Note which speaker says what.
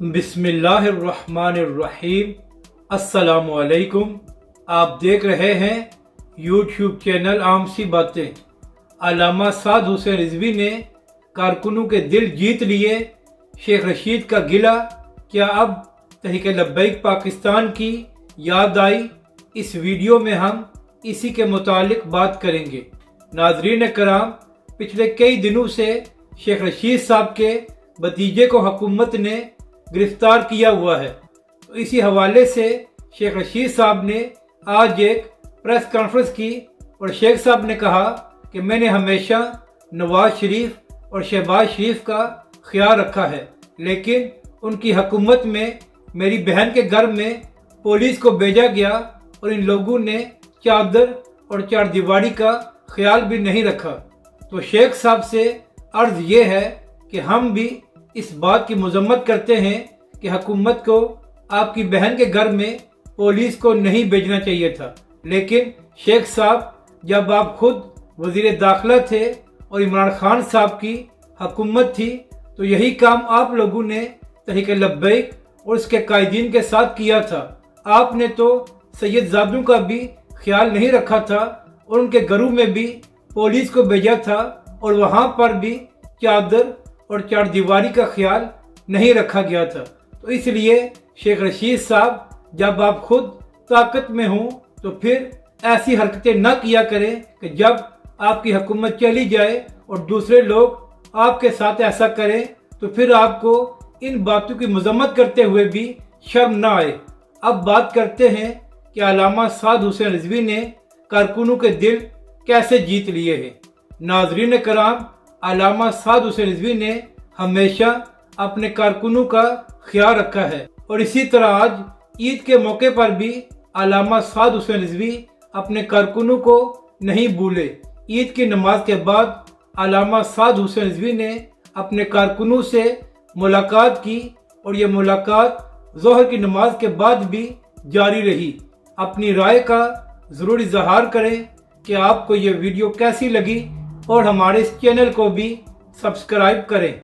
Speaker 1: بسم اللہ الرحمن الرحیم۔ السلام علیکم۔ آپ دیکھ رہے ہیں یوٹیوب چینل عام سی باتیں۔ علامہ سعد حسین رضوی نے کارکنوں کے دل جیت لیے، شیخ رشید کا گلہ، کیا اب تحریک لبیک پاکستان کی یاد آئی؟ اس ویڈیو میں ہم اسی کے متعلق بات کریں گے۔ ناظرین کرام، پچھلے کئی دنوں سے شیخ رشید صاحب کے بھتیجے کو حکومت نے گرفتار کیا ہوا ہے، تو اسی حوالے سے شیخ رشید صاحب نے آج ایک پریس کانفرنس کی اور شیخ صاحب نے کہا کہ میں نے ہمیشہ نواز شریف اور شہباز شریف کا خیال رکھا ہے، لیکن ان کی حکومت میں میری بہن کے گھر میں پولیس کو بھیجا گیا اور ان لوگوں نے چادر اور چار دیواری کا خیال بھی نہیں رکھا۔ تو شیخ صاحب سے عرض یہ ہے کہ ہم بھی اس بات کی مذمت کرتے ہیں کہ حکومت کو آپ کی بہن کے گھر میں پولیس کو نہیں بھیجنا چاہیے تھا، لیکن شیخ صاحب جب آپ خود وزیر داخلہ تھے اور عمران خان صاحب کی حکومت تھی تو یہی کام آپ لوگوں نے تحریک لبیک اور اس کے قائدین کے ساتھ کیا تھا۔ آپ نے تو سید زادوں کا بھی خیال نہیں رکھا تھا اور ان کے گھروں میں بھی پولیس کو بھیجا تھا اور وہاں پر بھی چادر اور چار دیواری کا خیال نہیں رکھا گیا تھا۔ تو اس لیے شیخ رشید صاحب، جب آپ خود طاقت میں ہوں تو پھر ایسی حرکتیں نہ کیا کریں کہ جب آپ کی حکومت چلی جائے اور دوسرے لوگ آپ کے ساتھ ایسا کریں تو پھر آپ کو ان باتوں کی مذمت کرتے ہوئے بھی شرم نہ آئے۔ اب بات کرتے ہیں کہ علامہ سعد حسین رضوی نے کارکنوں کے دل کیسے جیت لیے ہیں۔ ناظرین کرام، علامہ سعد حسین رضوی نے ہمیشہ اپنے کارکنوں کا خیال رکھا ہے اور اسی طرح آج عید کے موقع پر بھی علامہ سعد حسین رضوی اپنے کارکنوں کو نہیں بھولے۔ عید کی نماز کے بعد علامہ سعد حسین رضوی نے اپنے کارکنوں سے ملاقات کی اور یہ ملاقات ظہر کی نماز کے بعد بھی جاری رہی۔ اپنی رائے کا ضرور اظہار کریں کہ آپ کو یہ ویڈیو کیسی لگی اور ہمارے اس چینل کو بھی سبسکرائب کریں۔